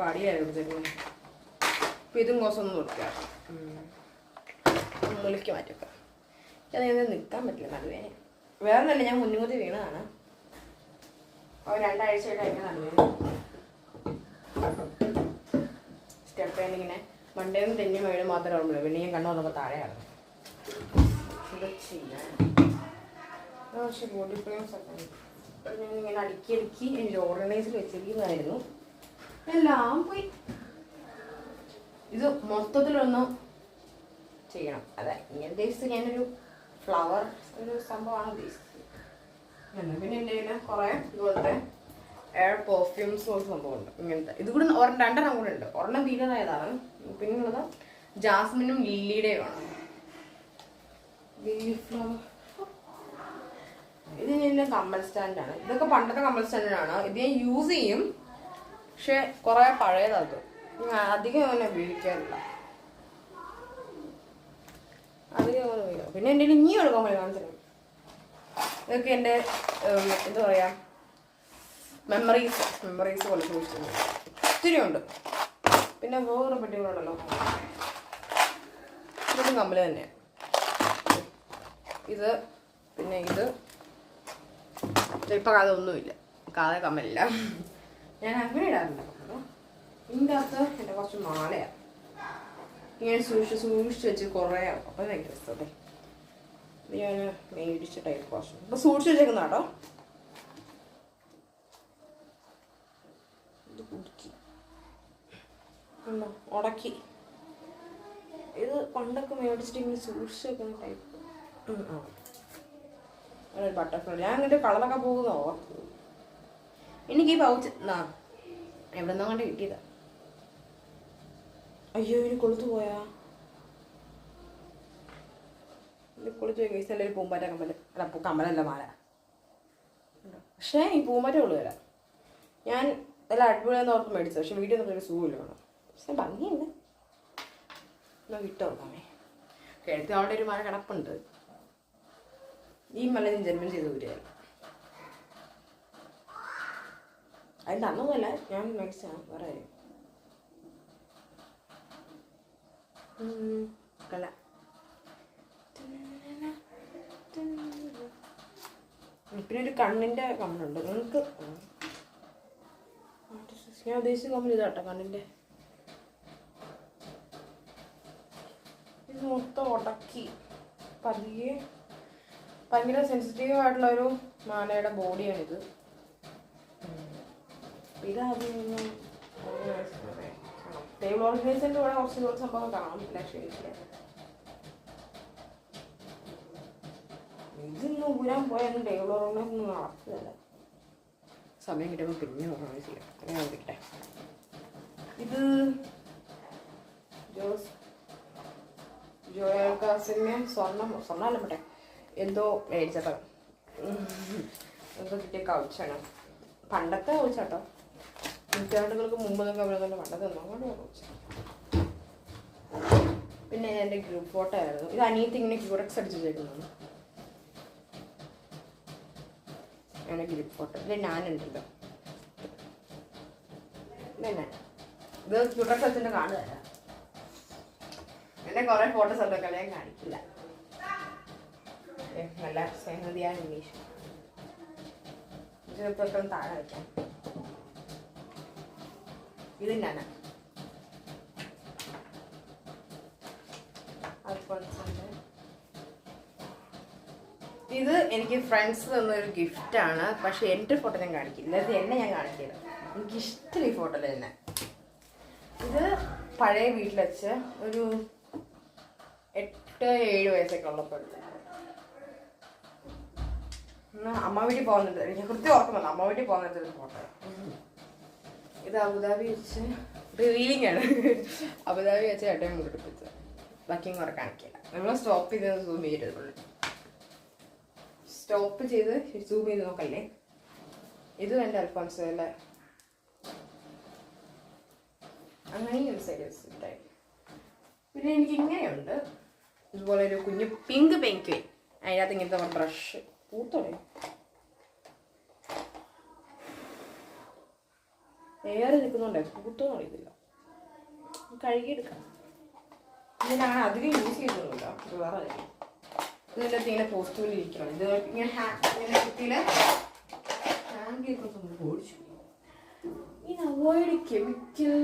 അടിയായിരുന്നു വെച്ചേക്കുന്നത്. അപ്പോൾ ഇതും കുറച്ചൊന്നും കൊടുക്കാം, മുകളിലേക്ക് മാറ്റി വെക്കാം. അതിന് നിൽക്കാൻ പറ്റില്ല നടുവേന. വേറെ ഒന്നല്ല, ഞാൻ മുൻകൂട്ടി വീണതാണ്. അപ്പോൾ 2 ആഴ്ചയായിട്ട് അതിൻ്റെ നടുവേന. സ്റ്റെപ്പ് പെയിനിങ്ങനെ മണ്ടേന്ന് തെന്നി വീട് മാത്രമേ ഓർമ്മയുള്ളൂ. പിന്നെ ഞാൻ കണ്ണു വന്നപ്പോൾ താഴെയാണ്. ഇത് ചെയ്യാൻ പക്ഷേ ബോഡി ഫ്രെയിംസ് ഒക്കെ ഞാൻ ഇങ്ങനെ അടുക്കി എനിക്ക് ഓർഗനൈസിൽ വെച്ചിരിക്കുന്നതായിരുന്നു. എല്ലാം പോയി. ഇത് മൊത്തത്തിലൊന്ന് ചെയ്യണം. അതെ, ഇങ്ങനെ ഉദ്ദേശിച്ചത് ഞാനൊരു ഫ്ലവർ ഒരു സംഭവമാണ് ഉദ്ദേശിച്ചത്. പിന്നെ എൻ്റെ കയ്യിൽ കുറേ ഇതുപോലത്തെ എയർ പെർഫ്യൂംസ് പോലെ സംഭവമുണ്ട്. ഇങ്ങനത്തെ ഇത് കൂടെ 2 കൂടെ ഉണ്ട്. ഒരെണ്ണം വീണതായതാണ്. പിന്നെ ഉള്ളത് ജാസ്മിനും ലില്ലിയുടെയുമാണ്. Lily flower. ഇത് ഞാൻ കമ്മൽ സ്റ്റാൻഡാണ്. ഇതൊക്കെ പണ്ടത്തെ കമ്മൽ സ്റ്റാൻഡാണ്. ഇത് ഞാൻ യൂസ് ചെയ്യും, പക്ഷെ കുറേ പഴയതാണ്. അധികം അങ്ങനെ ഉപയോഗിക്കാറില്ല. അധികം അങ്ങനെ ഉപയോഗിക്കാം. പിന്നെ എൻ്റെ ഇനിയും എടുക്കാൻ പോലെ കാണിച്ചു. ഇതൊക്കെ എൻ്റെ എന്താ പറയുക, മെമ്മറീസ് പോലെ ചോദിച്ചിട്ടുണ്ട്. ഒത്തിരി ഉണ്ട്. പിന്നെ വേറെ പെട്ടികളുണ്ടല്ലോ. ഇതൊക്കെ കമ്മൽ തന്നെയാണ്. ഇത് പിന്നെ ഇത് ഇപ്പം അതൊന്നുമില്ല, കാതെ കമ്മലില്ല. ഞാൻ അങ്ങനെ ഇടാറുണ്ട്. ഇതിൻ്റെ അകത്ത് എൻ്റെ കുറച്ച് മാലയാണ്. ഇങ്ങനെ സൂക്ഷിച്ച് വെച്ച് കുറേ ആവും. അപ്പം ഭയങ്കര രസമല്ലേ. ഇത് ഞാൻ മേടിച്ച ടൈപ്പ് കുറച്ച് ഇപ്പം സൂക്ഷിച്ച് വെച്ചേക്കുന്ന കേട്ടോ. ഇത് കുടുക്കി ഉടക്കി. ഇത് പണ്ടൊക്കെ മേടിച്ചിട്ട് ഇങ്ങനെ സൂക്ഷിച്ച് വെക്കുന്ന ടൈപ്പ്. ബട്ടർഫ്ലൈ. ഞാൻ ഇങ്ങോട്ട് കളറൊക്കെ പോകുന്നോ. എനിക്ക് ഈ പൗച്ച് എവിടെ നിന്നോ കണ്ട് കിട്ടിയതാ. അയ്യോ, ഇനി കൊളുത്തു പോയാ. കൊളുത്തു പോയി കഴിച്ചാൽ ഒരു പൂമ്പാറ്റ കമ്മൽ. അല്ല, കമ്മലല്ല, മാല. പക്ഷേ ഈ പൂമ്പാറ്റ ഉള്ളു വരാം. ഞാൻ എല്ലാം അടിപൊളിയാന്ന് ഓർത്ത് മേടിച്ചത്. പക്ഷെ വീട്ടിൽ നിന്നൊരു സൂവില്ല വേണം. പക്ഷെ ഭംഗിയുണ്ട്. എന്നാൽ വിട്ട് നോക്കാമേ. കേരളത്തിൽ അവിടെ ഒരു മാല കിടപ്പുണ്ട്. ഈ മല ഞാൻ ജന്മം ചെയ്ത് വരികയാണ്. അതിൻ്റെ അന്നൊന്നുമല്ല, ഞാൻ മേടിച്ചാണ്. വേറെ കാര്യം കല. പിന്നെ ഒരു കണ്ണിൻ്റെ കമ്മലുണ്ട്. നിങ്ങൾക്ക് ഞാൻ ഉദ്ദേശിച്ച കമ്മൽ ഇതാട്ടോ, കണ്ണിൻ്റെ. ഇത് മൊത്തം ഉടക്കി പതിയെ. ഭയങ്കര സെൻസിറ്റീവ് ആയിട്ടുള്ളൊരു മാലയുടെ ബോഡിയാണിത്. ഇതാദ്യം ടേബിൾ ഓർഗനൈസറിൻ്റെ കൂടെ കുറച്ച് സംഭവം കാണാം. ഇതൊന്നും ഊരാൻ പോയാലും ടേബിൾ ഓർഗനൈസ് ഒന്നും നടക്കുകയല്ല. സമയം കിട്ടുമ്പോൾ പിന്നെ ഓർഗനൈസ് ചെയ്യാം. അങ്ങനെ വിളിക്കട്ടെ. ഇത് ജോയൽക്കാസിന് സ്വർണ്ണമല്ല പറ്റേ എന്തോ മേടിച്ചപ്പോൾ എന്തോ കിട്ടിയ കൗച്ചാണ്. പണ്ടത്തെ കൗച്ചാട്ടോ. 100 മുമ്പ് എന്നൊക്കെ പറയുന്നത് പണ്ടത്തെ ഒന്നും കൗച്ച. പിന്നെ എൻ്റെ ഗ്രൂപ്പ് ഫോട്ടോ ആയിരുന്നു. ഇത് അനിയത്തി ഇങ്ങനെ ക്യൂറക്സ് അടിച്ച് വെച്ചേക്കുന്നതാണ്. എൻ്റെ ഗ്രൂപ്പ് ഫോട്ടോ. ഇതിൽ ഞാനുണ്ടല്ലോ. പിന്നെ ഇത് ക്യൂറക്സ് അടിച്ചിട്ട് കാണുകയല്ല. എൻ്റെ കുറേ ഫോട്ടോസ് ഉണ്ടൊക്കെ ഞാൻ കാണിക്കില്ല. നല്ല സ്നേഹതിയായ നിമിഷം. ഇതിനൊക്കെ താഴെ വയ്ക്കാം. ഇത് ഞാനാ. ഇത് എനിക്ക് ഫ്രണ്ട്സ് തന്നൊരു ഗിഫ്റ്റാണ്. പക്ഷെ എൻ്റെ ഫോട്ടോ ഞാൻ കാണിക്കില്ല. ഇത് എന്നെ ഞാൻ കാണിക്കില്ല. എനിക്കിഷ്ടമില്ല ഈ ഫോട്ടോയിൽ തന്നെ. ഇത് പഴയ വീട്ടിൽ വെച്ച് ഒരു 8-7 വയസ്സൊക്കെ ഉള്ളപ്പോൾ അമ്മ വീട്ടിൽ പോകുന്നുണ്ട്. എനിക്ക് കൃത്യം ഓർക്കുന്നുണ്ട്. അമ്മ വീട്ടിൽ പോകുന്നൊരു ഫോട്ടോ. ഇത് അബുദാബി വെച്ച് റിവീലിംഗ് ആണ്. അബുദാബി വെച്ച് ഏട്ടയും മുടിപ്പിച്ചത്. ബാക്കിയും കുറെ കാണിക്കില്ല. നമ്മൾ സ്റ്റോപ്പ് ചെയ്ത് സൂം ചെയ്തിട്ടുള്ളൂ. സ്റ്റോപ്പ് ചെയ്ത് സൂം ചെയ്ത് നോക്കല്ലേ. ഇതും എൻ്റെ അൽഫോൻസോയിലെ അങ്ങനെയും സൈഡ്. പിന്നെ എനിക്ക് ഇങ്ങനെയുണ്ട്. ഇതുപോലെ ഒരു കുഞ്ഞ് പിങ്ക് പെൻക്വേ. അതിനകത്ത് ഇങ്ങനത്തെ ബ്രഷ് പൂത്തോടെ ഏറെ നിൽക്കുന്നുണ്ടേ കൂട്ടൊന്നും അറിയത്തില്ല. കഴുകിയെടുക്കാം. ഇതിനാണ് അധികം യൂസ് ചെയ്തൊന്നുമില്ല. വേറെ കാര്യം ഇതിൻ്റെ ഇങ്ങനെ പോസ്റ്റുകളിൽ ഇരിക്കണം. ഇത് ഇങ്ങനെ കുത്തിയിൽ ഹാങ് ചെയ്തൊന്നും ഓടിച്ചു. ഇങ്ങനെ അവോയ്ഡ് കെമിക്കൽ.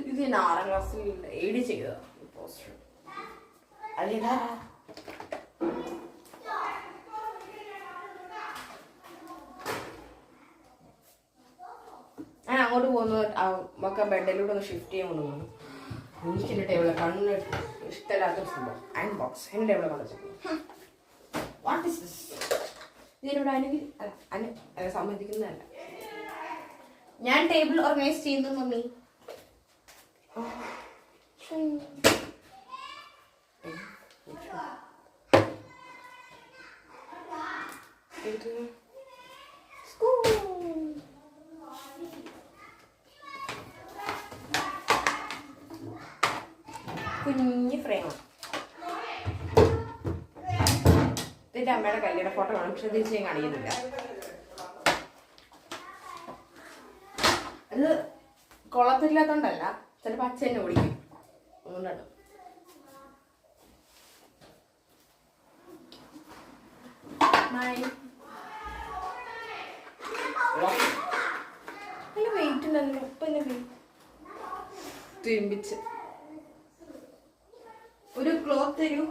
ഇത് ഞാൻ 6ാം ക്ലാസ്സിൽ എയ്ഡ് ചെയ്തതാണ് പോസ്റ്റർ. അല്ലേതാ ഞാൻ അങ്ങോട്ട് പോകുന്നത് നമുക്ക് ബെഡിലൂടെ ഒന്ന് ഷിഫ്റ്റ് ചെയ്യാൻ കൊണ്ടുപോകുന്നു. എനിക്കെൻ്റെ ടേബിളിൽ കണ്ണ് ഇഷ്ടമില്ലാത്തൊരു സംഭവം അയൺ ബോക്സ് എൻ്റെ ടേബിളിൽ കൊണ്ടുവച്ചു. What is this? ഇതിനോട് സമ്മതിക്കുന്നതല്ല. ഞാൻ ടേബിൾ ഓർഗനൈസ് ചെയ്യുന്നു മമ്മി. കുഞ്ഞ് ഫ്രെയിമാണ്. ഇതിൻ്റെ അമ്മയുടെ കല്യാണ ഫോട്ടോ കാണും. പക്ഷെ തിരിച്ച് ഞാൻ കാണിക്കുന്നില്ല. അത് കൊള്ളത്തില്ലാത്തോണ്ടല്ല, ചിലപ്പോൾ അച്ഛൻ എന്നെ ഓടിക്കും. അതുകൊണ്ടാണ്. നല്ല വെയിറ്റ് ഉണ്ടല്ലോ. ഇപ്പം എന്നെ തിരുമ്പിച്ച് ഒരു ക്ലോത്ത് തരൂ.